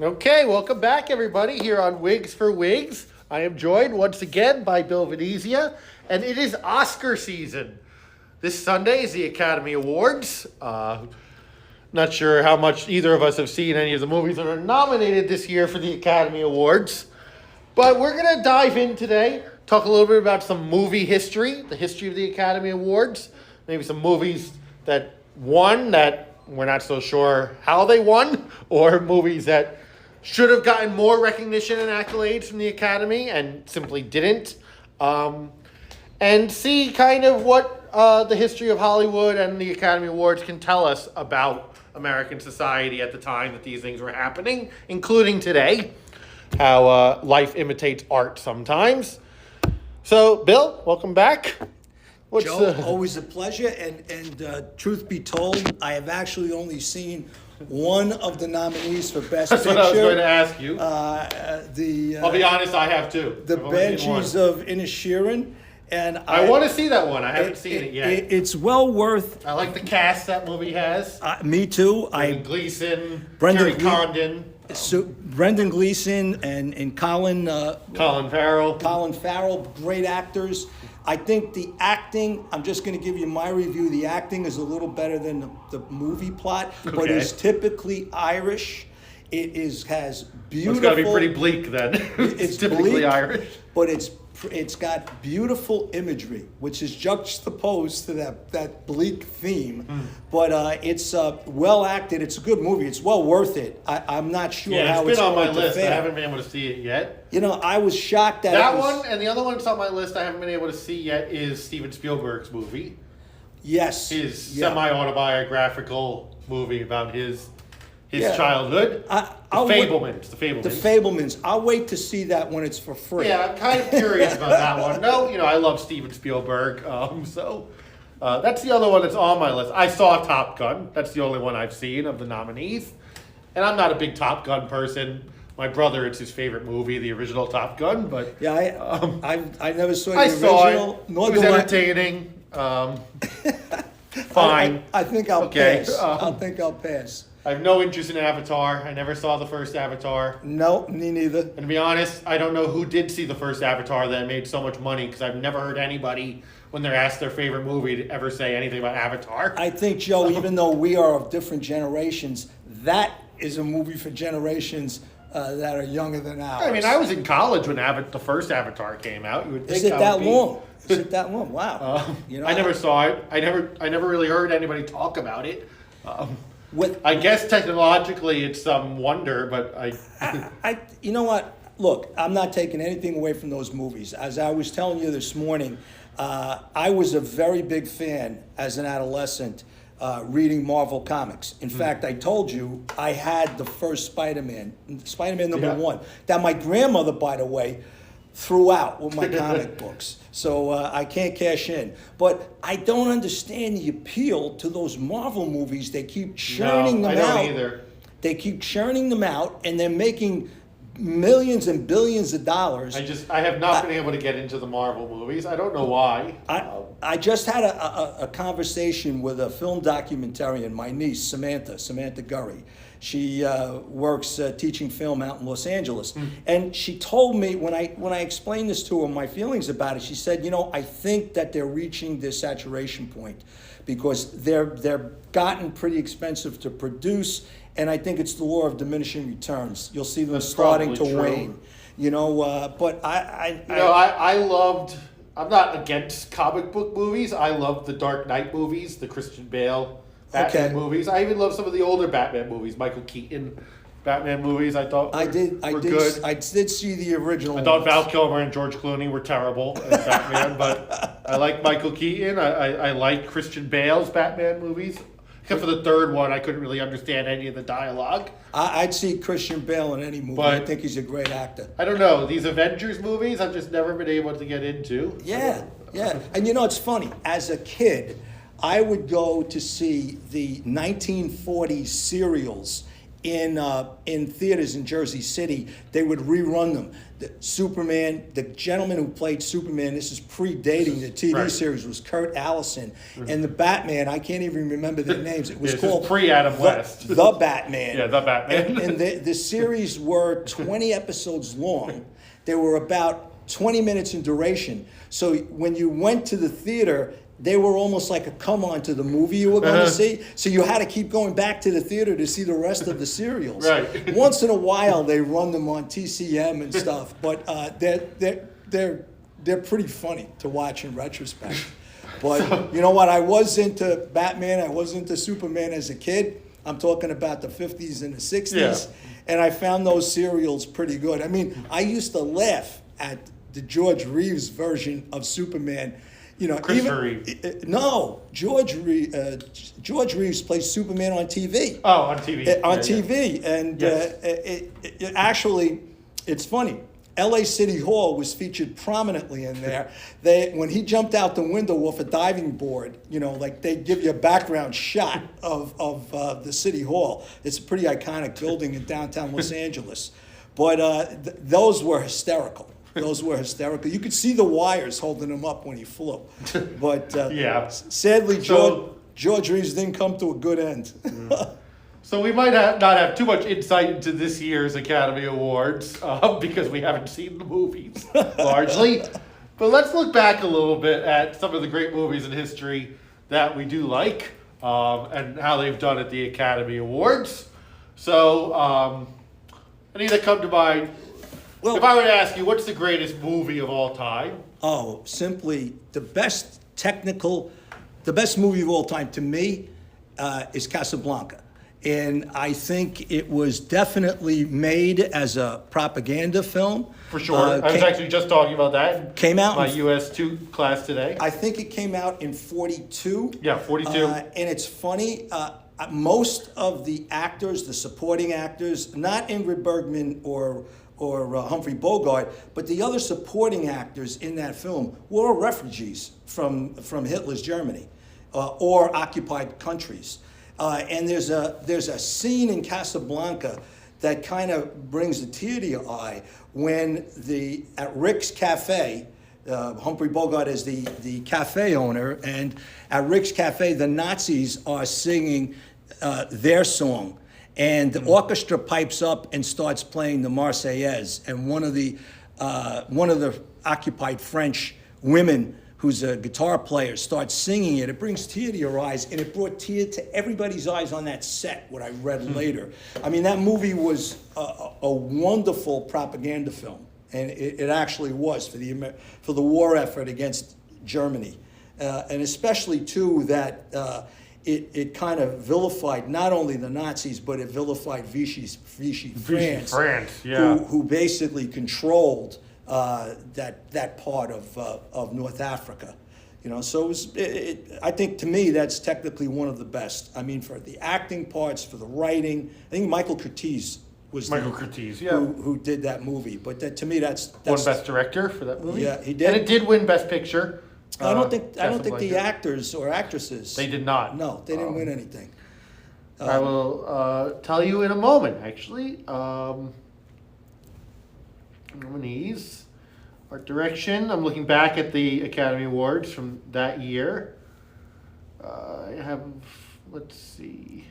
Okay, welcome back, everybody, here on Wigs for Wigs. I am joined once again by Bill Venezia, and it is Oscar season. This Sunday is the Academy Awards. Not sure how much either of us have seen any of the movies that are nominated this year for the Academy Awards, but we're going to dive in today, talk a little bit about some movie history, the history of the Academy Awards, maybe some movies that won that we're not so sure how they won, or movies that should have gotten more recognition and accolades from the Academy and simply didn't. And see kind of what the history of Hollywood and the Academy Awards can tell us about American society at the time that these things were happening, including today, how life imitates art sometimes. So, Bill, welcome back. Joe, always a pleasure. And truth be told, I have actually only seen one of the nominees for Best That's Picture. what I was going to ask you. I'll be honest, I have too. The Banshees of Inisherin. And I want to see that one. I haven't seen it yet. It's well worth. I like the cast that movie has. Me too. Brendan Gleeson, Brendan Terry Condon. So Brendan Gleeson and Colin Farrell. Colin Farrell, great actors. I think the acting, I'm just going to give you my review. The acting is a little better than the movie plot, but it's typically Irish. Has beautiful. It's got to be pretty bleak then. It's typically bleak, Irish, but it's got beautiful imagery, which is juxtaposed to that bleak theme. But it's well acted. It's a good movie. It's well worth it. I'm not sure how it's been on my going to list. fare. I haven't been able to see it yet. You know, I was shocked that one, and the other one that's on my list I haven't been able to see yet is Steven Spielberg's movie. Yes, his semi-autobiographical movie about his childhood. The Fabelmans. The Fabelmans. I'll wait to see that when it's for free. Yeah, I'm kind of curious about that one. No, I love Steven Spielberg, so that's the other one that's on my list. I saw Top Gun. That's the only one I've seen of the nominees, and I'm not a big Top Gun person. My brother, it's his favorite movie, the original Top Gun. But yeah, I never saw the I original. saw it. It was entertaining. Fine. I think I'll pass. I think I'll pass. I have no interest in Avatar. I never saw the first Avatar. No, me neither. And to be honest, I don't know who did see the first Avatar that made so much money, because I've never heard anybody, when they're asked their favorite movie, to ever say anything about Avatar. I think, Joe, even though we are of different generations, that is a movie for generations that are younger than ours. I mean, I was in college when the first Avatar came out. You would think Is it that long? Is it that long? Wow. I never saw it. I never really heard anybody talk about it. I guess technologically it's some wonder, but I you know what? Look, I'm not taking anything away from those movies. As I was telling you this morning, I was a very big fan as an adolescent reading Marvel comics. In fact, I told you I had the first Spider-Man number 1, that my grandmother, by the way, threw out with my comic books. So I can't cash in. But I don't understand the appeal to those Marvel movies. They keep churning them out. I don't either. They keep churning them out, and they're making millions and billions of dollars. I have not been able to get into the Marvel movies. I don't know why. I just had a conversation with a film documentarian, my niece, Samantha Gurry. She works teaching film out in Los Angeles. And she told me, when I explained this to her, my feelings about it, she said, I think that they're reaching their saturation point, because they're gotten pretty expensive to produce, and I think it's the law of diminishing returns. You'll see them That's starting to true. wane. But I loved. I'm not against comic book movies. I love the Dark Knight movies, the Christian Bale Batman movies. I even love some of the older Batman movies, Michael Keaton Batman movies. I thought were good. I did see the original. I thought Val Kilmer and George Clooney were terrible as Batman, but I like Michael Keaton. I like Christian Bale's Batman movies. Except for the third one, I couldn't really understand any of the dialogue. I'd see Christian Bale in any movie. But I think he's a great actor. I don't know. These Avengers movies, I've just never been able to get into. Yeah. And it's funny. As a kid, I would go to see the 1940s serials in theaters in Jersey City, they would rerun them. Superman, the gentleman who played Superman, this is predating the TV right. series, was Kurt Allison. And the Batman, I can't even remember their names. It was Yeah, called pre-Adam West. The Batman. Yeah, The Batman. And the series were 20 episodes long. They were about 20 minutes in duration. So when you went to the theater, they were almost like a come-on to the movie you were going to see. So you had to keep going back to the theater to see the rest of the serials. Right. Once in a while, they run them on TCM and stuff, but they're pretty funny to watch in retrospect. But you know what? I was into Batman. I was into Superman as a kid. I'm talking about the 50s and the 60s. Yeah. And I found those serials pretty good. I mean, I used to laugh at the George Reeves version of Superman. You know, Christopher Reeve. No, George Reeves plays Superman on TV. Oh, on TV. On TV, and Yes. it actually, it's funny. L.A. City Hall was featured prominently in there. When he jumped out the window off a diving board, you know, like they give you a background shot of the City Hall. It's a pretty iconic building in downtown Los Angeles. But those were hysterical. Those were hysterical. You could see the wires holding him up when he flew. But Yeah. sadly, George Reeves didn't come to a good end. So we might not have too much insight into this year's Academy Awards because we haven't seen the movies largely. But let's look back a little bit at some of the great movies in history that we do like and how they've done at the Academy Awards. So any that come to mind? Well, If I were to ask you, what's the greatest movie of all time? Oh, simply the best movie of all time to me is Casablanca. And I think it was definitely made as a propaganda film. For sure. I was actually just talking about that. Came out my in- US 2 class today. I think it came out in 42. Yeah, 42. And it's funny, most of the actors, the supporting actors, not Ingrid Bergman or Humphrey Bogart, but the other supporting actors in that film were refugees from Hitler's Germany or occupied countries. And there's a scene in Casablanca that kind of brings a tear to your eye when at Rick's Cafe, Humphrey Bogart is the cafe owner, and at Rick's Cafe the Nazis are singing their song. And the orchestra pipes up and starts playing the Marseillaise, and one of the occupied French women, who's a guitar player, starts singing it. It brings tear to your eyes, and it brought tear to everybody's eyes on that set. What I read later, I mean, that movie was a wonderful propaganda film, and it actually was for the war effort against Germany, and especially too that. It kind of vilified not only the Nazis, but it vilified Vichy France, yeah. who basically controlled that part of North Africa. You know, so I think to me that's technically one of the best. I mean, for the acting parts, for the writing, I think Michael Curtiz was who did that movie. But to me, that's won Best Director for that movie. Yeah, he did, and it did win Best Picture. I don't think the actors or actresses. They did not. No, they didn't win anything. I will tell you in a moment, actually. Nominees. Art direction. I'm looking back at the Academy Awards from that year. I have, let's see.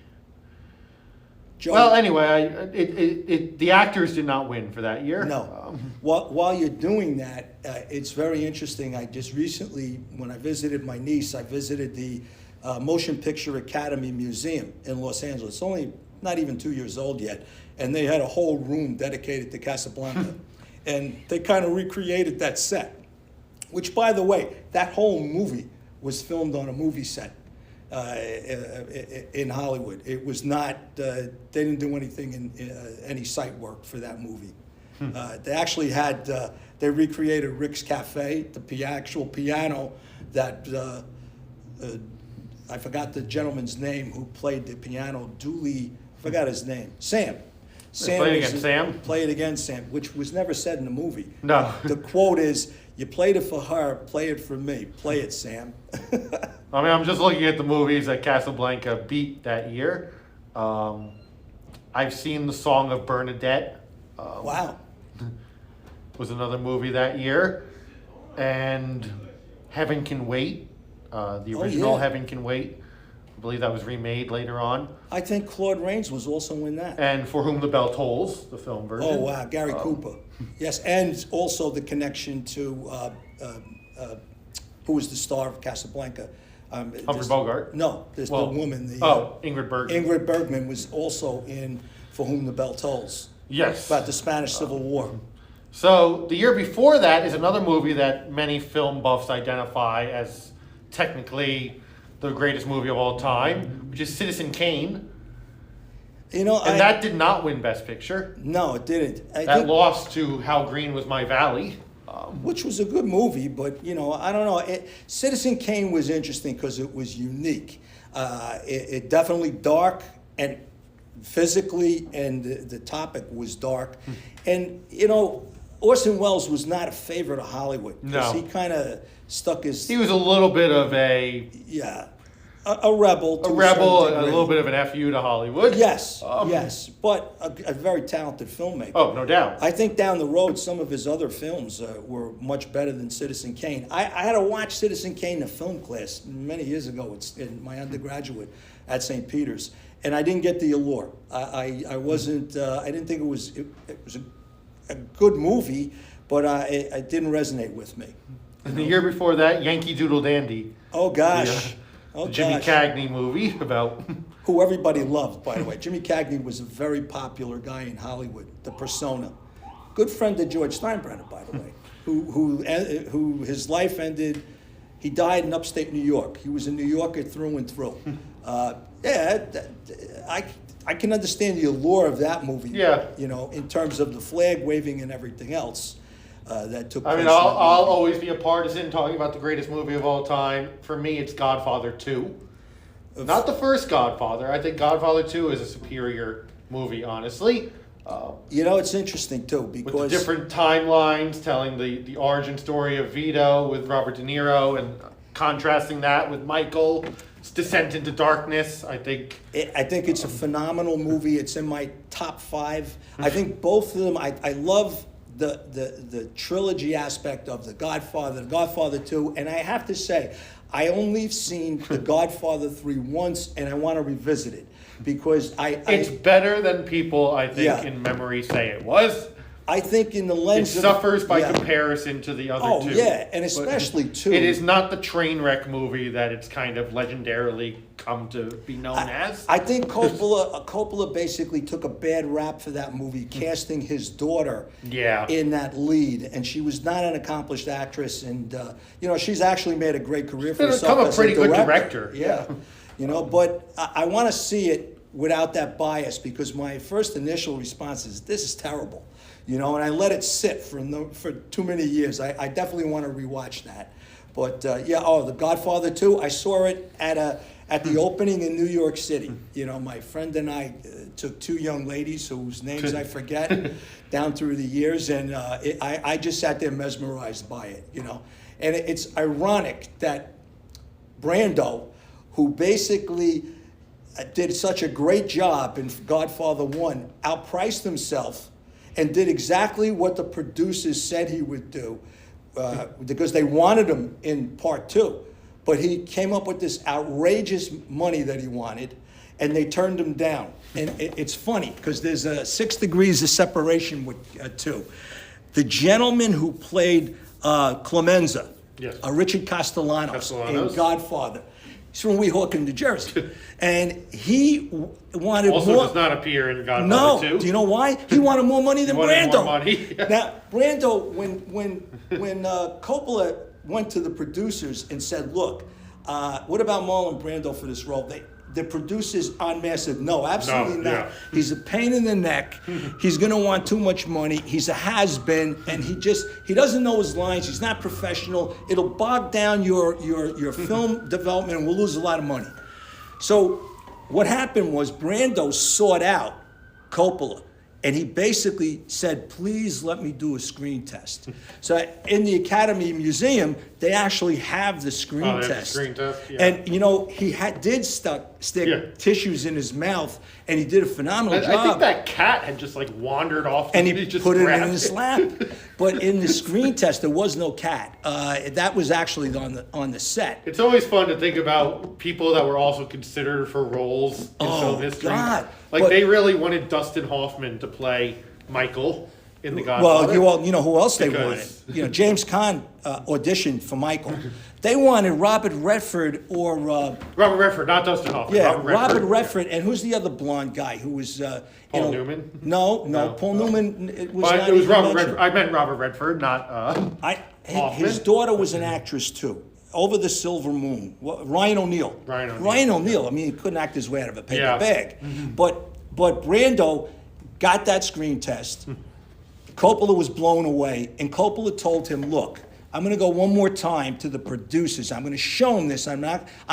Joe, Well, anyway, the actors did not win for that year. No. While you're doing that, it's very interesting. I just recently, when I visited my niece, I visited the Motion Picture Academy Museum in Los Angeles. It's only not even 2 years old yet, and they had a whole room dedicated to Casablanca. And they kind of recreated that set, which, by the way, that whole movie was filmed on a movie set. In Hollywood. It was not, they didn't do anything in any site work for that movie. They actually had, they recreated Rick's Cafe, the actual piano that, I forgot the gentleman's name who played the piano, I forgot his name, Sam. Play It Again, Sam, which was never said in the movie. No. The quote is, "You played it for her, play it for me. Play it, Sam." I mean, I'm just looking at the movies that Casablanca beat that year. I I've seen The Song of Bernadette. Wow. Was another movie that year. And Heaven Can Wait. The original yeah. Heaven Can Wait. I believe that was remade later on. I think Claude Rains was also in that. And For Whom the Bell Tolls, the film version. Oh, wow. Gary Cooper. Yes, and also the connection to, who was the star of Casablanca? Humphrey Bogart. No, there's the woman. Ingrid Bergman. Ingrid Bergman was also in For Whom the Bell Tolls. Yes. About the Spanish Civil War. So the year before that is another movie that many film buffs identify as technically the greatest movie of all time, which is Citizen Kane. You know, And that did not win Best Picture. No, it didn't. That lost to How Green Was My Valley. Which was a good movie, but, you know, I don't know. Citizen Kane was interesting because it was unique. It definitely dark and physically, and the topic was dark. And, you know, Orson Welles was not a favorite of Hollywood. No. He kind of stuck his... He was a little bit of a... Yeah. A rebel. A rebel, a little bit of an FU to Hollywood. Yes, yes. But a very talented filmmaker. Oh, no doubt. I think down the road, some of his other films were much better than Citizen Kane. I had to watch Citizen Kane in a film class many years ago. It's in my undergraduate at St. Peter's. And I didn't get the allure. I wasn't, I didn't think it was a good movie, but it didn't resonate with me. And the year before that, Yankee Doodle Dandy. Oh, gosh. The Jimmy Cagney movie about... Who everybody loved, by the way. Jimmy Cagney was a very popular guy in Hollywood, the persona. Good friend of George Steinbrenner, by the way, who his life ended, he died in upstate New York. He was a New Yorker through and through. I can understand the allure of that movie, you know, in terms of the flag waving and everything else. That took place. I mean, I'll always be a partisan talking about the greatest movie of all time. For me, it's Godfather 2. Not the first Godfather. I think Godfather 2 is a superior movie, honestly. You know, it's interesting, too, because... With the different timelines, telling the origin story of Vito with Robert De Niro and contrasting that with Michael's descent into darkness, I think it's a phenomenal movie. It's in my top 5. I think both of them, I love... The trilogy aspect of The Godfather 2, and I have to say, I only seen The Godfather 3 once, and I want to revisit it because it's better than people, I think, in memory say it was. I think in the lens it suffers by comparison to the other two. Oh, yeah, and especially two. It is not the train wreck movie that it's kind of legendarily come to be known as. I think Coppola basically took a bad rap for that movie, casting his daughter in that lead, and she was not an accomplished actress, and you know, she's actually made a great career for herself. Become a pretty good director. Yeah, you know, but I want to see it without that bias because my first initial response is, this is terrible. You know, and I let it sit for too many years. I definitely want to rewatch that. But The Godfather 2, I saw it at the opening in New York City. You know, my friend and I took 2 young ladies whose names I forget down through the years, and I just sat there mesmerized by it, you know. And it's ironic that Brando, who basically did such a great job in Godfather 1, outpriced himself and did exactly what the producers said he would do because they wanted him in part 2. But he came up with this outrageous money that he wanted, and they turned him down. And it's funny because there's 6 degrees of separation with 2. The gentleman who played Clemenza, Richard Castellanos in Godfather, he's from Weehawken, New Jersey. And he wanted also more. does not appear in Godfather 2. No, do you know why? He wanted more money than Brando. More money. Now, Brando, when Coppola went to the producers and said, look, what about Marlon Brando for this role? The producers en masse said, no, absolutely not. Yeah. He's a pain in the neck. He's going to want too much money. He's a has-been, and he doesn't know his lines. He's not professional. It'll bog down your film development, and we'll lose a lot of money. So what happened was Brando sought out Coppola, and he basically said, please let me do a screen test. So in the Academy Museum, they actually have the screen test. Screen test, yeah. And, you know, he did stick tissues in his mouth, and he did a phenomenal job. I think that cat had just like wandered off, and he just put it in grabbed his lap. But in the screen test, there was no cat. That was actually on the set. It's always fun to think about people that were also considered for roles in film history. God. Like they really wanted Dustin Hoffman to play Michael in The Godfather. Well, you know who else they wanted? You know, James Caan auditioned for Michael. They wanted Robert Redford or Robert Redford, not Dustin Hoffman. Yeah, Robert Redford, and who's the other blonde guy who was Paul Newman? No, Paul Newman. It was Robert Redford. I meant Robert Redford, not Hoffman. His daughter was an actress too. Over the Silver Moon, Ryan O'Neal. Ryan O'Neal. I mean, he couldn't act his way out of a paper bag. But Brando got that screen test. Coppola was blown away, and Coppola told him, "Look, I'm going to go one more time to the producers. I'm going to show them this. I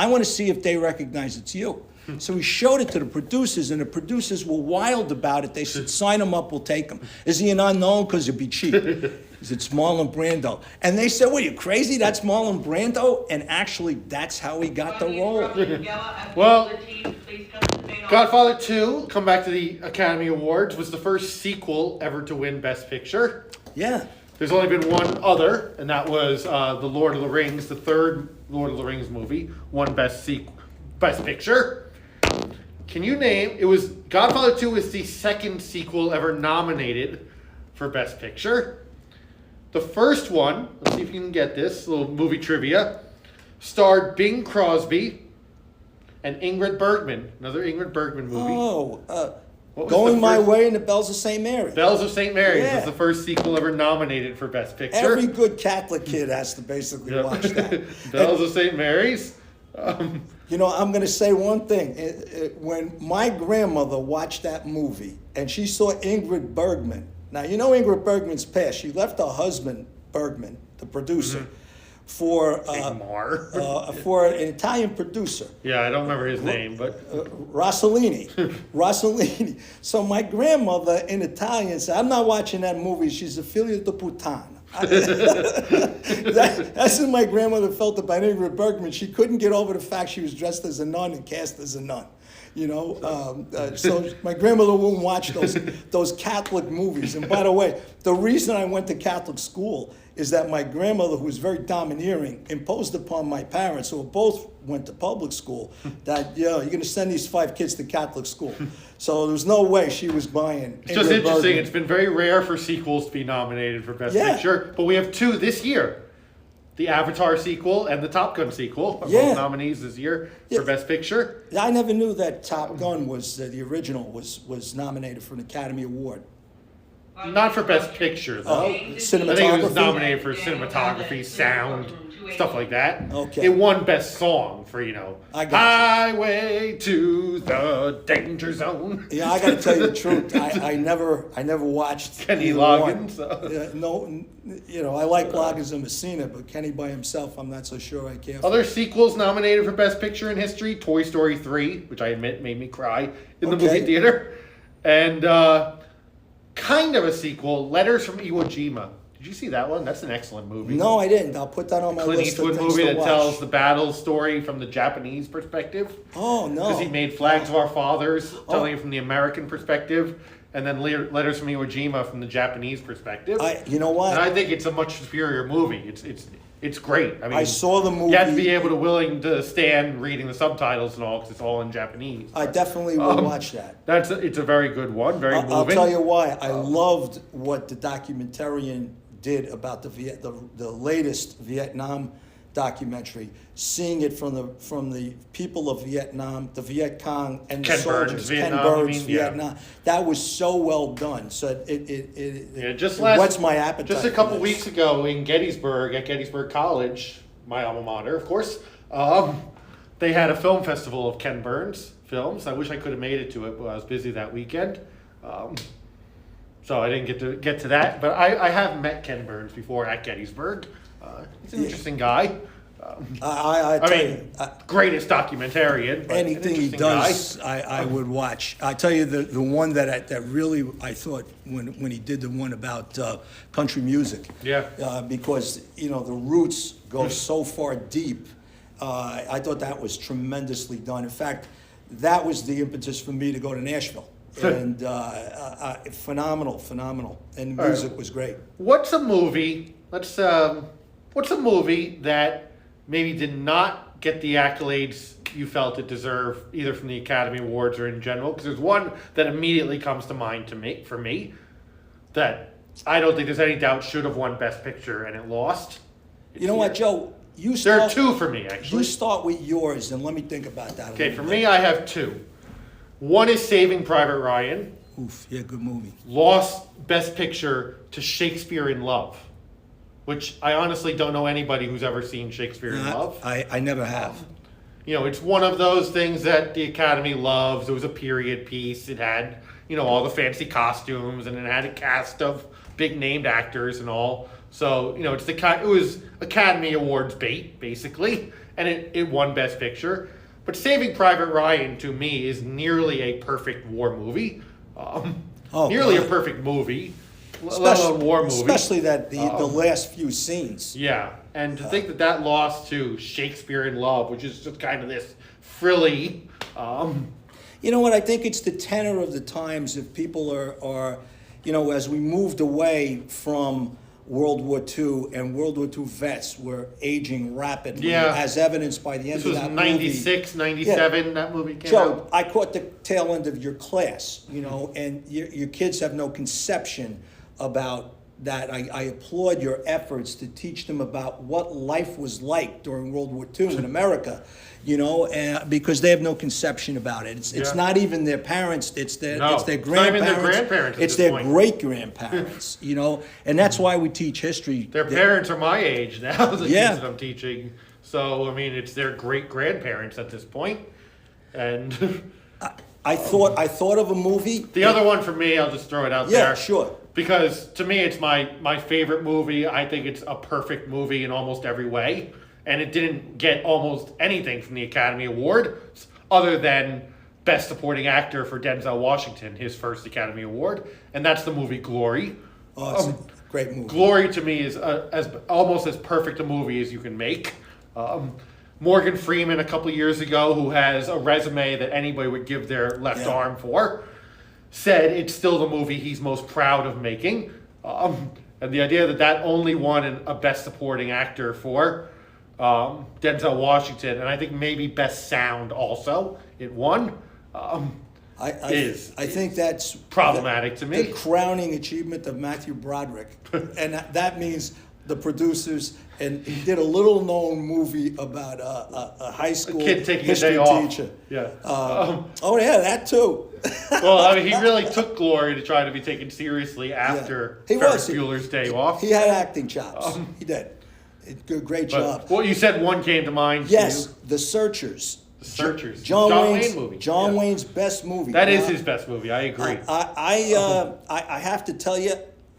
want to see if they recognize it's you." So he showed it to the producers, and the producers were wild about it. They said, "Sign him up, we'll take him." Is he an unknown? Because it'd be cheap. It's Marlon Brando. And they said, "What, are you crazy? That's Marlon Brando?" And actually, that's how he got the role. Well, Godfather 2, come back to the Academy Awards, was the first sequel ever to win Best Picture. Yeah. There's only been one other, and that was The Lord of the Rings, the third Lord of the Rings movie, won Best Picture. Can you name, Godfather 2 was the second sequel ever nominated for Best Picture. The first one, let's see if you can get this, little movie trivia, starred Bing Crosby and Ingrid Bergman, another Ingrid Bergman movie. Going My Way and the Bells of St. Mary. Bells of St. Mary's was the first sequel ever nominated for Best Picture. Every good Catholic kid has to basically watch that. Bells of St. Mary's. You know, I'm going to say one thing. When my grandmother watched that movie and she saw Ingrid Bergman, now you know Ingrid Bergman's past. She left her husband, Bergman, the producer, for an Italian producer. Yeah, I don't remember his name, but Rossellini. Rossellini. So my grandmother in Italian said, "I'm not watching that movie. She's a figlia di puttana." That's what my grandmother felt about Ingrid Bergman. She couldn't get over the fact she was dressed as a nun and cast as a nun. You know, so my grandmother wouldn't watch those Catholic movies. And by the way, the reason I went to Catholic school is that my grandmother, who was very domineering, imposed upon my parents, who both went to public school, that, you're going to send these 5 kids to Catholic school. So there was no way she was buying. It's just interesting. It's been very rare for sequels to be nominated for Best Picture, but we have 2 this year. The Avatar sequel and the Top Gun sequel are both nominees this year for Best Picture. I never knew that Top Gun was the original was nominated for an Academy Award. Not for Best Picture, though. Cinematography? I think it was nominated for cinematography, sound, stuff like that. Okay. It won Best Song for, Highway to the Danger Zone. Yeah, I got to tell you the truth. I never watched Kenny Loggins. I like Loggins and Messina, but Kenny by himself, I'm not so sure I care. Other sequels nominated for Best Picture in history: Toy Story 3, which I admit made me cry in the movie theater, and kind of a sequel, Letters from Iwo Jima. Did you see that one? That's an excellent movie. No, I didn't. I'll put that on my Clint list of Eastwood things movie to that watch. tells the battle story from the Japanese perspective. Oh, no. Because he made Flags of Our Fathers, telling it from the American perspective, and then Letters from Iwo Jima from the Japanese perspective. You know what? And I think it's a much superior movie. It's great. I mean, I saw the movie. You have to be willing to stand reading the subtitles and all, because it's all in Japanese. I definitely will watch that. It's a very good one. Very moving. I'll tell you why. I loved what the documentarian did about the latest Vietnam documentary, seeing it from the people of Vietnam, the Viet Cong, and the soldiers. Ken Burns, Vietnam. That was so well done. So it whets my appetite. Just a couple weeks ago in Gettysburg, at Gettysburg College, my alma mater, of course, they had a film festival of Ken Burns films. I wish I could have made it to it, but I was busy that weekend. So I didn't get to that. But I have met Ken Burns before at Gettysburg. He's an interesting guy. Greatest documentarian. Anything he does, I would watch. I tell you, the one that really I thought when he did the one about country music. Yeah. Because the roots go so far deep. I thought that was tremendously done. In fact, that was the impetus for me to go to Nashville. And phenomenal, and the All music right. was great. What's a movie? What's a movie that maybe did not get the accolades you felt it deserved, either from the Academy Awards or in general? Because there's one that immediately comes to mind for me, that I don't think there's any doubt should have won Best Picture and it lost. You know what, Joe? There are two for me, actually. You start with yours, and let me think about that. Okay, for me, I have two. One is Saving Private Ryan. Oof, yeah, good movie. Lost Best Picture to Shakespeare in Love, which I honestly don't know anybody who's ever seen Shakespeare in Love. I never have. You know, it's one of those things that the Academy loves. It was a period piece. It had, you know, all the fancy costumes, and it had a cast of big named actors and all. So, you know, it was Academy Awards bait, basically, and it won Best Picture. But Saving Private Ryan, to me, is nearly a perfect war movie. Nearly God. a perfect movie, let alone war movie. Especially that the last few scenes. Yeah, and to think that lost to Shakespeare in Love, which is just kind of this frilly. You know what? I think it's the tenor of the times. If people are, you know, as we moved away from World War II, and World War II vets were aging rapidly, Yeah. as evidenced by the end This was of that 96, movie. 97, that movie came Joe, out. I caught the tail end of your class, you know, and your kids have no conception about that. I applaud your efforts to teach them about what life was like during World War II in America, you know, because they have no conception about it. It's Yeah. not even their parents, it's their No, it's their it's not even grandparents. their grandparents at It's this their point. great-grandparents, you know, and that's why we teach history. Their parents are my age now, the Yeah. kids that I'm teaching. So, I mean, it's their great-grandparents at this point. And I thought of a movie. the other one for me, I'll just throw it out Yeah, there. sure. Because to me, it's my favorite movie. I think it's a perfect movie in almost every way. And it didn't get almost anything from the Academy Award other than Best Supporting Actor for Denzel Washington, his first Academy Award. And that's the movie Glory. Oh, it's a great movie. Glory to me is almost as perfect a movie as you can make. Morgan Freeman a couple years ago, who has a resume that anybody would give their left arm for, said it's still the movie he's most proud of making. And the idea that only won a Best Supporting Actor for Denzel Washington, and I think maybe Best Sound also, it won, I think that's problematic to me. The crowning achievement of Matthew Broderick, and that means the producers. And he did a little known movie about a high school kid taking a history day off. teacher. Yeah. Oh yeah, that too. Well, I mean, he really took Glory to try to be taken seriously after He Ferris was. Bueller's Day Off. He had acting chops. He did. Great job. Well, you said one came to mind. Yes, to you. The Searchers. The Searchers. John Wayne movie. John Yeah. Wayne's best movie. That is his best movie. I agree. I have to tell you,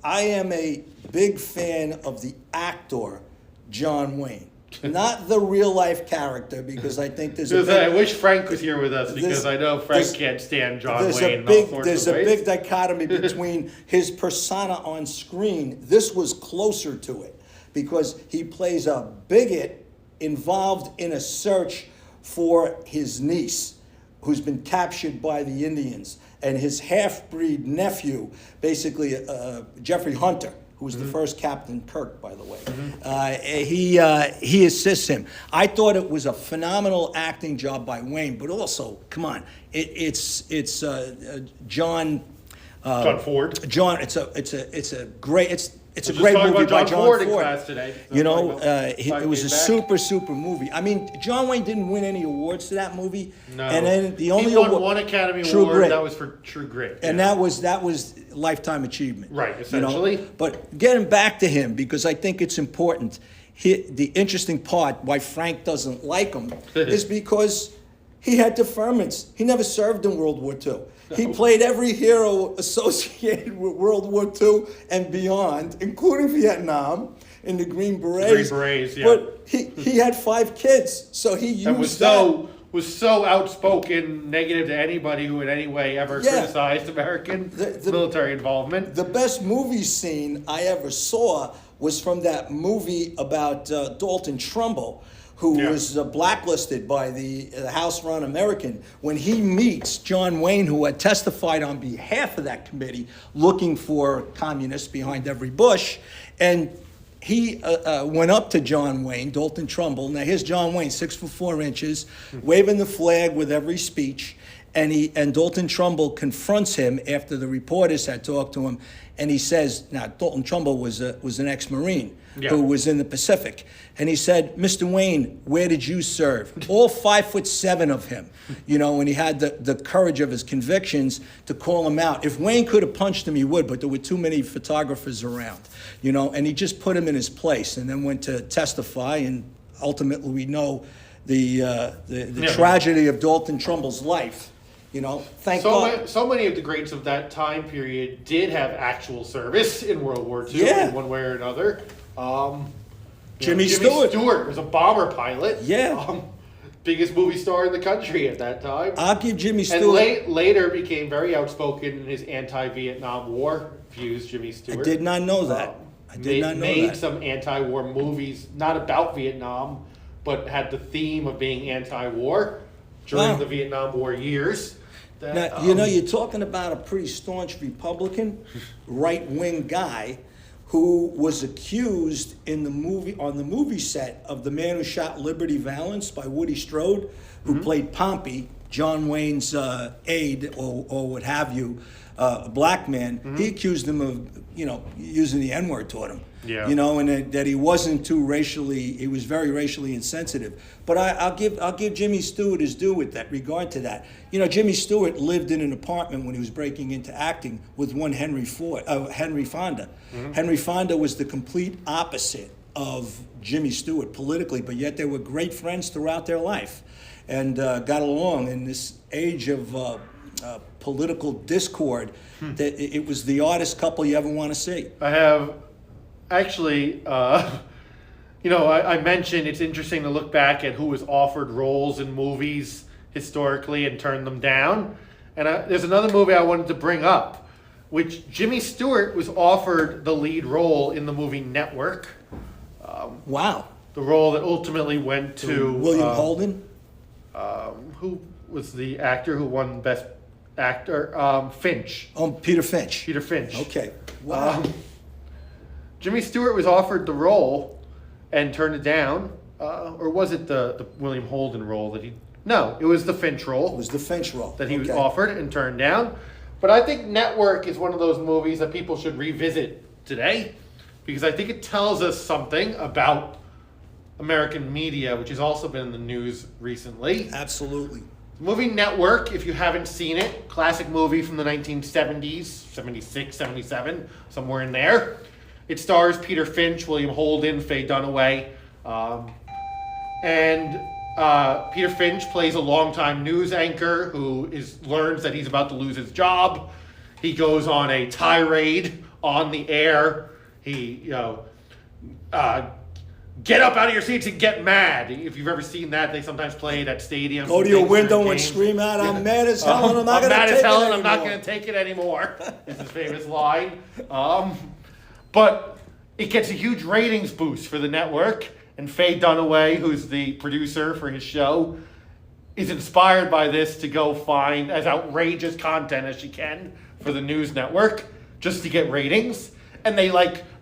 I am a big fan of the actor John Wayne, not the real life character, because I think there's I wish Frank was here with us, because I know Frank can't stand John Wayne. There's a big dichotomy between his persona on screen. This was closer to it because he plays a bigot involved in a search for his niece, who's been captured by the Indians, and his half-breed nephew, basically Jeffrey Hunter, who was the first Captain Kirk, by the way. He assists him. I thought it was a phenomenal acting job by Wayne, but also, come on, it's John. John Ford. John, it's a great it's a We're just great talking movie about by John John Ford Ford. in class today. You know, Five it was a years super movie. I mean, John Wayne didn't win any awards for that movie. No. And then the only he won award, one Academy True Award. Grit. That was for True Grit. And that was lifetime achievement. Right, you know? essentially. But getting back to him, because I think it's important. The interesting part why Frank doesn't like him is because he had deferments. He never served in World War II. He played every hero associated with World War II and beyond, including Vietnam in the Green Berets. Green Berets, yeah. But he had 5 kids, so he used and was so outspoken, negative to anybody who in any way ever criticized American military involvement. The best movie scene I ever saw was from that movie about Dalton Trumbull, who Yeah. was blacklisted by the House-run American, when he meets John Wayne, who had testified on behalf of that committee, looking for communists behind every bush, and he went up to John Wayne, Dalton Trumbull. Now here's John Wayne, 6'4", waving the flag with every speech. And Dalton Trumbull confronts him after the reporters had talked to him, and he says, now Dalton Trumbull was an ex-Marine who was in the Pacific, and he said, "Mr. Wayne, where did you serve?" All 5'7" of him, and he had the courage of his convictions to call him out. If Wayne could have punched him, he would, but there were too many photographers around, and he just put him in his place, and then went to testify, and ultimately we know the tragedy of Dalton Trumbull's life. Thank God. So many of the greats of that time period did have actual service in World War II in one way or another. Jimmy Stewart. Stewart Was a bomber pilot. Yeah. Biggest movie star in the country at that time. I'll give Jimmy Stewart. And later became very outspoken in his anti-Vietnam War views, Jimmy Stewart. I did not know that. Made some anti-war movies, not about Vietnam, but had the theme of being anti-war during the Vietnam War years. Now, you're talking about a pretty staunch Republican, right-wing guy who was accused on the movie set of The Man Who Shot Liberty Valance by Woody Strode, who played Pompey, John Wayne's aide or what have you, a black man. He accused him of, using the N-word toward him. Yeah. And that he wasn't he was very racially insensitive. But I'll give Jimmy Stewart his due with that regard to that. Jimmy Stewart lived in an apartment when he was breaking into acting with one Henry Fonda. Henry Fonda was the complete opposite of Jimmy Stewart politically, but yet they were great friends throughout their life and got along in this age of political discord. That it was the oddest couple you ever want to see. I have actually, I mentioned it's interesting to look back at who was offered roles in movies historically and turned them down. And there's another movie I wanted to bring up, which Jimmy Stewart was offered the lead role in the movie Network. Wow. The role that ultimately went to William Holden. Who was the actor who won Best Actor? Finch. Oh, Peter Finch. Peter Finch. Okay. Wow. Jimmy Stewart was offered the role and turned it down. Or was it the William Holden role that he... No, it was the Finch role. It was the Finch role. That he was offered and turned down. But I think Network is one of those movies that people should revisit today, because I think it tells us something about American media, which has also been in the news recently. Absolutely. Movie Network, if you haven't seen it, classic movie from the 1970s, 76, 77, somewhere in there. It stars Peter Finch, William Holden, Faye Dunaway. Peter Finch plays a longtime news anchor who learns that he's about to lose his job. He goes on a tirade on the air. He, get up out of your seats and get mad. If you've ever seen that, they sometimes play it at stadiums. Go to your window and scream out, "I'm mad as hell and I'm not going to take it anymore." I'm not going to take it anymore. Is his famous line. But it gets a huge ratings boost for the network. And Faye Dunaway, who's the producer for his show, is inspired by this to go find as outrageous content as she can for the news network just to get ratings. And they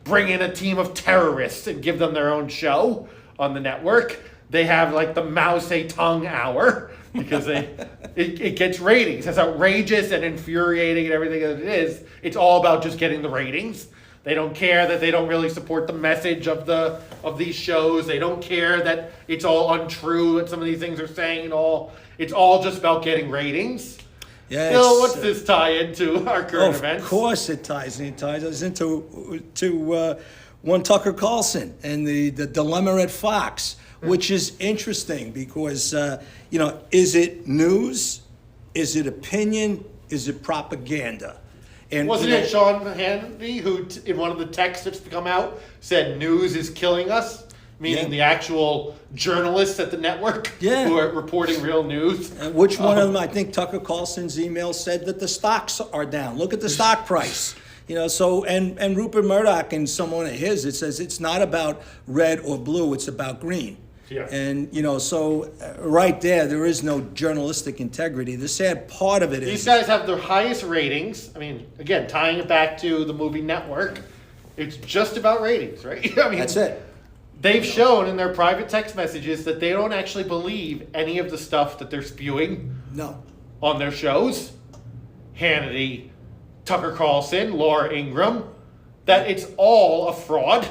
bring in a team of terrorists and give them their own show on the network. They have the Mao Zedong hour because it gets ratings. As outrageous and infuriating and everything that it is, it's all about just getting the ratings. They don't care that they don't really support the message of these shows. They don't care that it's all untrue that some of these things are saying and all. It's all just about getting ratings. Yeah, Bill, what's this tie into our current events? Of course it ties in. It ties us into one Tucker Carlson and the dilemma at Fox, which is interesting because, is it news? Is it opinion? Is it propaganda? And wasn't it Sean Hannity who, in one of the texts that's come out, said news is killing us? Meaning the actual journalists at the network who are reporting real news. And which one of them? I think Tucker Carlson's email said that the stocks are down. Look at the stock price. And Rupert Murdoch and someone of his, it says it's not about red or blue, it's about green. Yeah. And, so right there is no journalistic integrity. The sad part of it is... These guys have the highest ratings. I mean, again, tying it back to the movie Network, it's just about ratings, right? I mean, That's it. They've shown in their private text messages that they don't actually believe any of the stuff that they're spewing No. on their shows. Hannity, Tucker Carlson, Laura Ingraham, that it's all a fraud.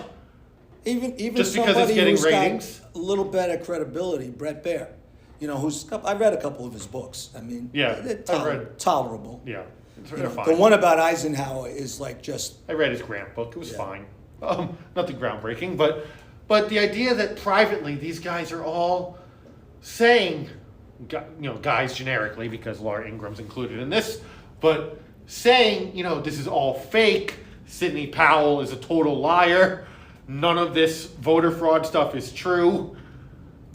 Even Just because it's getting who's ratings? got a little better credibility, Brett Baer. I've read a couple of his books. I mean, Yeah, they're I've read. tolerable. Yeah, You know, fine. the one about Eisenhower is like just... I read his Grant book. It was Yeah. fine. Nothing groundbreaking, but the idea that privately these guys are all saying, guys generically, because Laura Ingram's included in this, but saying, this is all fake. Sidney Powell is a total liar. None of this voter fraud stuff is true.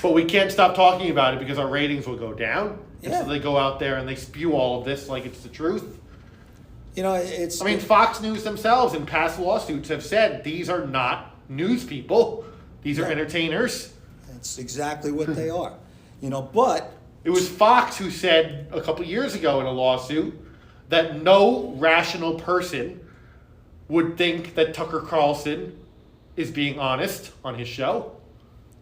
But we can't stop talking about it because our ratings will go down. And Yeah. so they go out there and they spew all of this like it's the truth. it's... I mean, Fox News themselves in past lawsuits have said these are not news people. These are Yeah. entertainers. It's exactly what they are. But... It was Fox who said a couple years ago in a lawsuit that no rational person would think that Tucker Carlson is being honest on his show.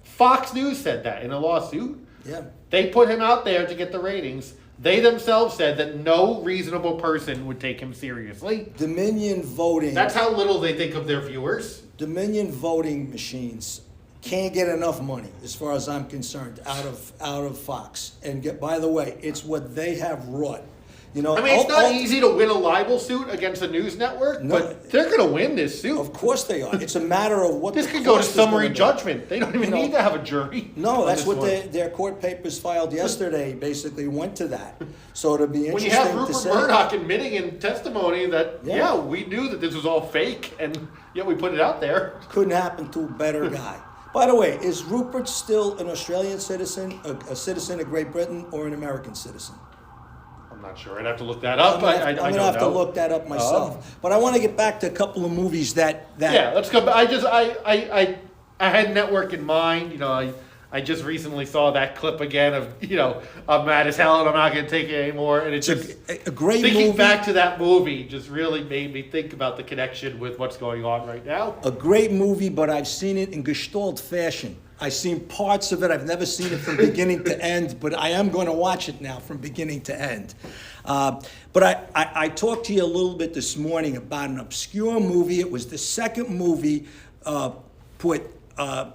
Fox News said that in a lawsuit. Yeah. They put him out there to get the ratings. They themselves said that no reasonable person would take him seriously. Dominion voting... That's how little they think of their viewers. Dominion voting machines can't get enough money, as far as I'm concerned, out of Fox. And by the way, it's what they have wrought. I mean, it's not easy to win a libel suit against a news network, No. but they're going to win this suit. Of course they are. It's a matter of what This the could go to cost is gonna summary be. judgment. They don't even need to have a jury. No, on that's this what one. their court papers filed yesterday basically went to that. So it'll be When interesting you have to Rupert see. Murdoch admitting in testimony that, Yeah. we knew that this was all fake, and yet we put it out there. Couldn't happen to a better guy. By the way, is Rupert still an Australian citizen, a citizen of Great Britain, or an American citizen? I'm not sure. I'd have to look that up. I'm I gonna don't have to know. look that up myself. But I want to get back to a couple of movies that Yeah, let's go. I had Network in mind. I just recently saw that clip again of I'm mad as hell and I'm not going to take it anymore. And it's just a great thinking movie. back to that movie just really made me think about the connection with what's going on right now. A great movie, but I've seen it in Gestalt fashion. I've seen parts of it. I've never seen it from beginning to end, but I am going to watch it now from beginning to end. But I talked to you a little bit this morning about an obscure movie. It was the second movie put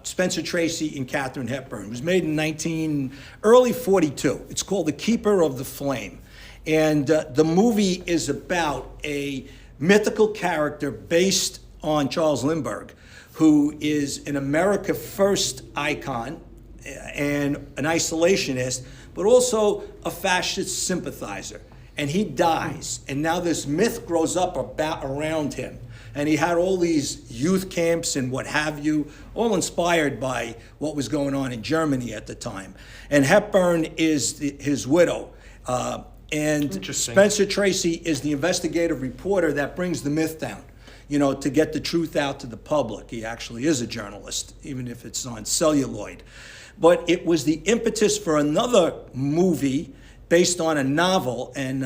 Spencer Tracy and Katharine Hepburn. It was made in early 42. It's called The Keeper of the Flame. And the movie is about a mythical character based on Charles Lindbergh, who is an America First icon and an isolationist, but also a fascist sympathizer. And he dies, and now this myth grows up around him. And he had all these youth camps and what have you, all inspired by what was going on in Germany at the time. And Hepburn is his widow. And Spencer Tracy is the investigative reporter that brings the myth down, to get the truth out to the public. He actually is a journalist, even if it's on celluloid. But it was the impetus for another movie based on a novel and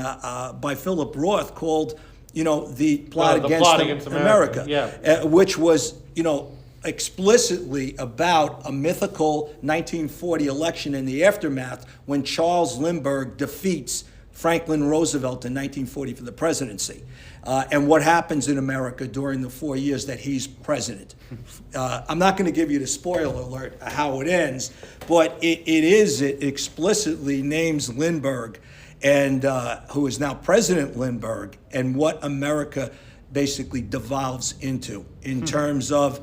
by Philip Roth called, The Plot Against America. Yeah. Which was, explicitly about a mythical 1940 election in the aftermath when Charles Lindbergh defeats Franklin Roosevelt in 1940 for the presidency, and what happens in America during the 4 years that he's president. I'm not going to give you the spoiler alert how it ends, but it explicitly names Lindbergh, and who is now President Lindbergh, and what America basically devolves into in terms of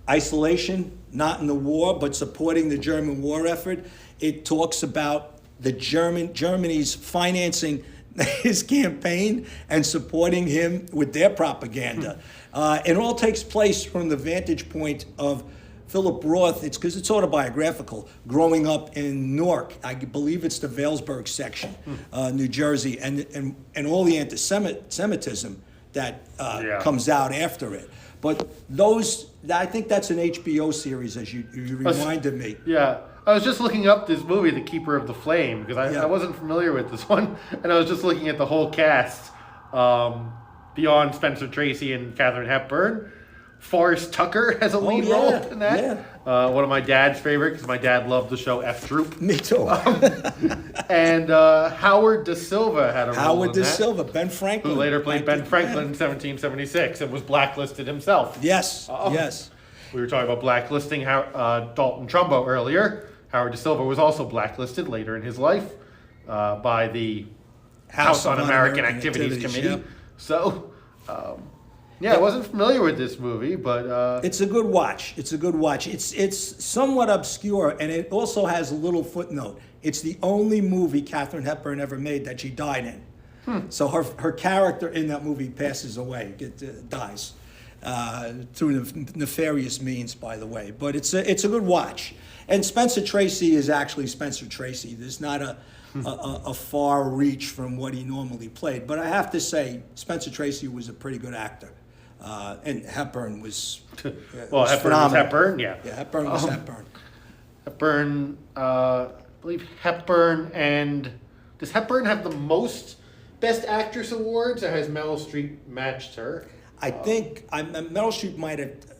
isolation, not in the war, but supporting the German war effort. It talks about Germany's financing his campaign and supporting him with their propaganda. It all takes place from the vantage point of Philip Roth. It's because it's autobiographical, growing up in Newark. I believe it's the Vailsburg section, New Jersey, and all the anti-Semitism that Yeah. comes out after it. But I think that's an HBO series, as you reminded me. Yeah. I was just looking up this movie, The Keeper of the Flame, because I wasn't familiar with this one, and I was just looking at the whole cast. Beyond Spencer Tracy and Katharine Hepburn, Forrest Tucker has a lead role in that. One of my dad's favorite, because my dad loved the show F Troop. Me too. And Howard Da Silva had a role Howard in Da that, Silva, Ben Franklin. who later played Ben Franklin in 1776 and was blacklisted himself. Yes, yes. We were talking about blacklisting Dalton Trumbo earlier. Howard Da Silva was also blacklisted later in his life by the House on American Activities Committee. Yep. So, I wasn't familiar with this movie, but It's a good watch. It's a good watch. It's somewhat obscure, and it also has a little footnote. It's the only movie Katharine Hepburn ever made that she died in. So her character in that movie passes away, dies through nefarious means, by the way. But it's a good watch. And Spencer Tracy is actually Spencer Tracy. There's not a far reach from what he normally played. But I have to say, Spencer Tracy was a pretty good actor. And Hepburn was well, Hepburn was Hepburn, yeah. Yeah, Hepburn was Hepburn. Hepburn, I believe Hepburn, and does Hepburn have the most Best Actress awards, or has Meryl Streep matched her? I think Meryl Streep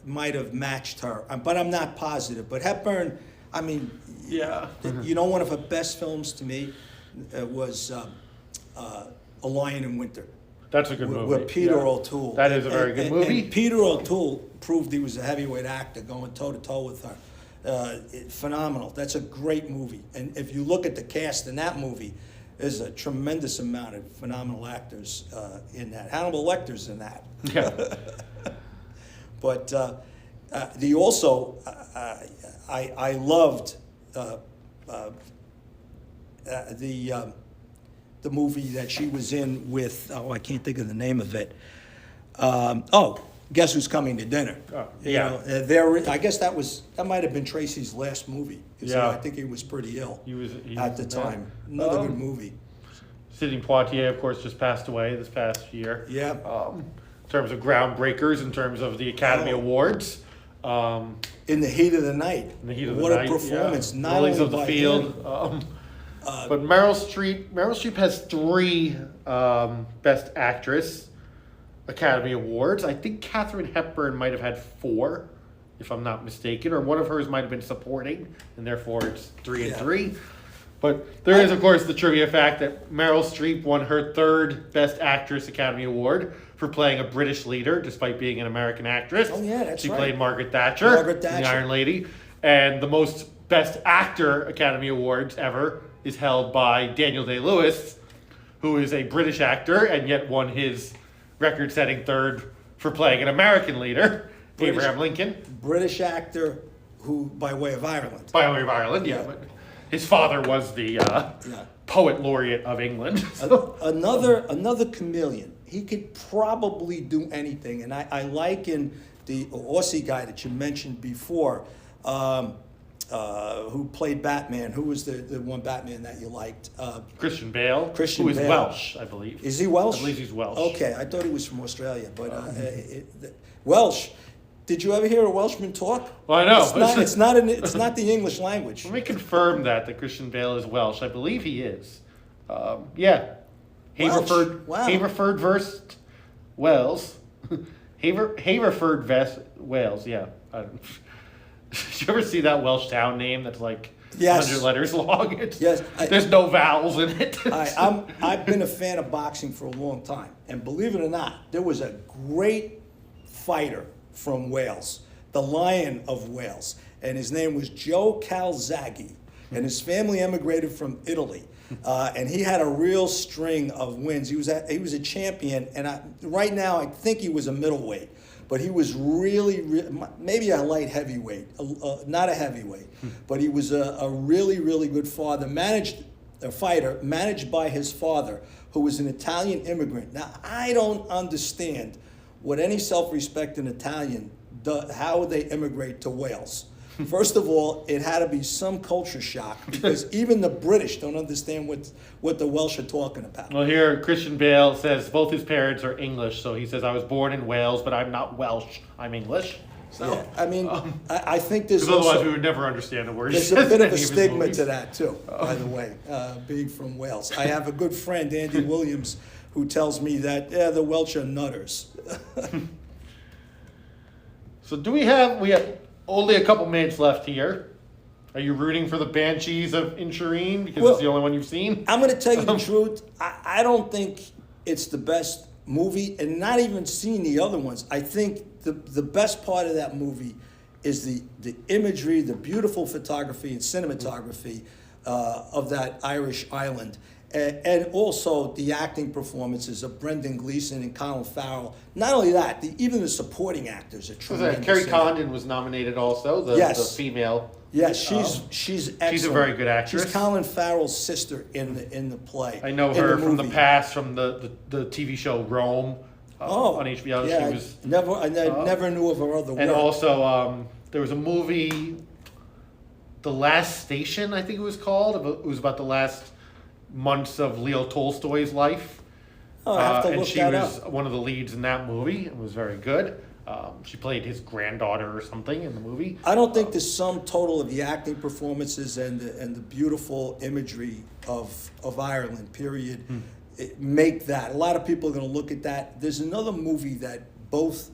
might have matched her, but I'm not positive. But Hepburn, I mean, Yeah. you know, one of her best films to me was A Lion in Winter. That's a good movie. With Peter yeah. O'Toole. That is a very good movie. And Peter O'Toole proved he was a heavyweight actor, going toe-to-toe with her. Phenomenal. That's a great movie. And if you look at the cast in that movie, there's a tremendous amount of phenomenal actors in that. Hannibal Lecter's in that. Yeah. But I loved the movie that she was in with, I can't think of the name of it. Guess Who's Coming to Dinner? Oh, yeah. You know, I guess that might have been Tracy's last movie. 'Cause, Yeah. I think he was pretty ill He at the was time. Another good movie. Sidney Poitier, of course, just passed away this past year. Yeah. In terms of groundbreakers, in terms of the Academy Awards. In the Heat of the Night. In the Heat of the What Night. a performance. Yeah. Not Lilies only of the by Field. him. But Meryl Streep has 3 Best Actress Academy Awards. I think Katharine Hepburn might have had 4, if I'm not mistaken, or one of hers might have been supporting, and therefore it's 3 and 3. But there is, of course, the trivia fact that Meryl Streep won her 3rd Best Actress Academy Award for playing a British leader, despite being an American actress. Oh, yeah, that's She right. played Margaret Thatcher, Margaret in Thatcher. The Iron Lady. And the most Best Actor Academy Awards ever is held by Daniel Day-Lewis, who is a British actor and yet won his record-setting 3rd for playing an American leader, Abraham Lincoln. British actor who, by way of Ireland. By way of Ireland, yeah. But his father was the poet laureate of England. Another chameleon. He could probably do anything. And I liken the Aussie guy that you mentioned before, who played Batman. Who was the one Batman that you liked? Christian Bale, Christian who is Bale. Welsh, I believe. Is he Welsh? I believe he's Welsh. Okay, I thought he was from Australia. But Welsh. Did you ever hear a Welshman talk? Well, I know. It's not the English language. Let me confirm that Christian Bale is Welsh. I believe he is. Yeah. Haverford. Wow. Haverford versus Wales. Haverford Wales. Yeah. Did you ever see that Welsh town name that's like Yes. 100 letters long? Yes. There's no vowels in it. I've been a fan of boxing for a long time, and believe it or not, there was a great fighter from Wales, the Lion of Wales, and his name was Joe Calzaghe, and his family emigrated from Italy, and he had a real string of wins. He was a champion, and right now I think he was a middleweight, but he was really maybe a light heavyweight, not a heavyweight, but he was a really good fighter managed by his father, who was an Italian immigrant. Now I don't understand what any self-respecting Italian does, how they immigrate to Wales. First of all, it had to be some culture shock because even the British don't understand what the Welsh are talking about. Well, here Christian Bale says both his parents are English, so he says I was born in Wales, but I'm not Welsh. I'm English. So, Yeah, I mean, I think there's because otherwise also, we would never understand a word. there's a bit of a stigma to that too, by the way, being from Wales. I have a good friend, Andy Williams, who tells me that, the Welsh are nutters. So we have only a couple minutes left here. Are you rooting for the Banshees of Inisherin because Well, it's the only one you've seen? I'm going to tell you the truth. I don't think it's the best movie, and not even seeing the other ones. I think the best part of that movie is the imagery, the beautiful photography and cinematography of that Irish island. And also the acting performances of Brendan Gleeson and Colin Farrell. Not only that, even the supporting actors are tremendous. Kerry Condon was nominated also, the female. Yes, she's excellent. She's a very good actress. She's Colin Farrell's sister in the play. I know her from the past, from the TV show Rome on HBO. Yeah, she was, I never knew of her other work. And also, there was a movie, The Last Station, I think it was called. It was about the last months of Leo Tolstoy's life. Oh, I have to and look she that was up. one of the leads in that movie. It was very good. She played his granddaughter or something in the movie. I don't think the sum total of the acting performances and the beautiful imagery of Ireland, period, make that. A lot of people are going to look at that. There's another movie that both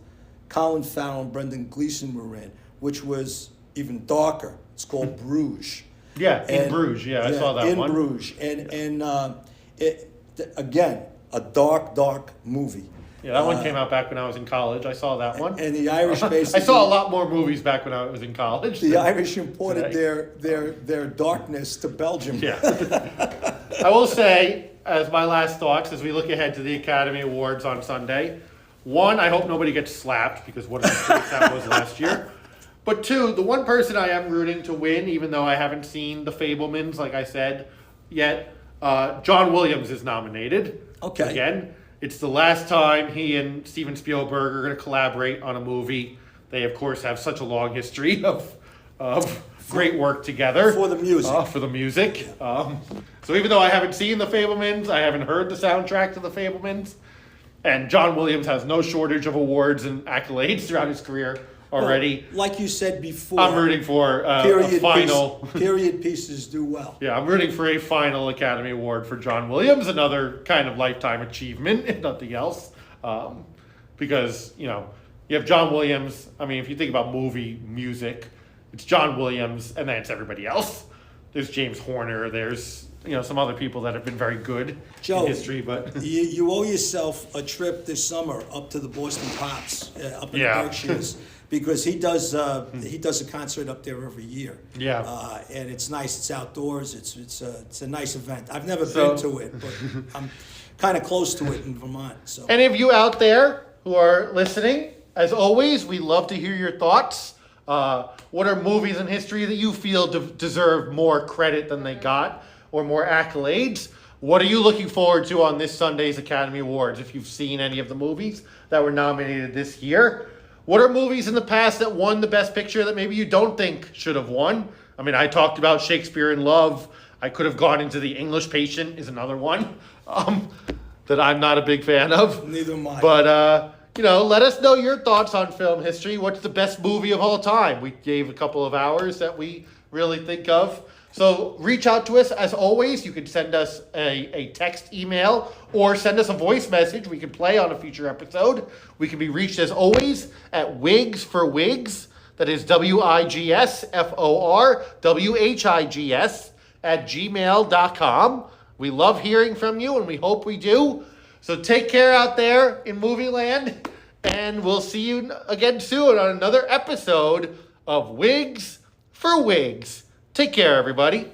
Colin Farrell and Brendan Gleeson were in, which was even darker. It's called Bruges. Yeah, in Bruges. Yeah, I saw that one. In Bruges. Again, a dark movie. Yeah, that one came out back when I was in college. I saw that one. And the Irish basically... I saw a lot more movies back when I was in college. The Irish imported their darkness to Belgium. Yeah. I will say, as my last thoughts, as we look ahead to the Academy Awards on Sunday, one, I hope nobody gets slapped, because what a mistake that was last year. But two, the one person I am rooting to win, even though I haven't seen The Fabelmans, like I said, yet, John Williams is nominated. Okay. Again, it's the last time he and Steven Spielberg are going to collaborate on a movie. They, of course, have such a long history of great work together. For the music. So even though I haven't seen The Fabelmans, I haven't heard the soundtrack to The Fabelmans, and John Williams has no shortage of awards and accolades throughout his career already. Well, like you said before, I'm rooting for a final. Period pieces do well. Yeah, I'm rooting for a final Academy Award for John Williams, another kind of lifetime achievement, if nothing else. Because, you have John Williams. I mean, if you think about movie music, it's John Williams, and then it's everybody else. There's James Horner. There's, some other people that have been very good Joe, in history. But you owe yourself a trip this summer up to the Boston Pops, up in the Berkshires. Because he does a concert up there every year. Yeah. And it's nice. It's outdoors. It's a nice event. I've never been to it, but I'm kind of close to it in Vermont. So any of you out there who are listening, as always, we love to hear your thoughts. What are movies in history that you feel deserve more credit than they got, or more accolades? What are you looking forward to on this Sunday's Academy Awards? If you've seen any of the movies that were nominated this year. What are movies in the past that won the Best Picture that maybe you don't think should have won? I mean, I talked about Shakespeare in Love. I could have gone into The English Patient is another one that I'm not a big fan of. Neither am I. But, let us know your thoughts on film history. What's the best movie of all time? We gave a couple of hours that we really think of. So reach out to us. As always, you can send us a text email or send us a voice message we can play on a future episode. We can be reached, as always, at Wigs for Wigs. That is WIGSFORWHIGS @gmail.com. We love hearing from you, and we hope we do. So take care out there in movie land, and we'll see you again soon on another episode of Wigs for Wigs. Take care, everybody.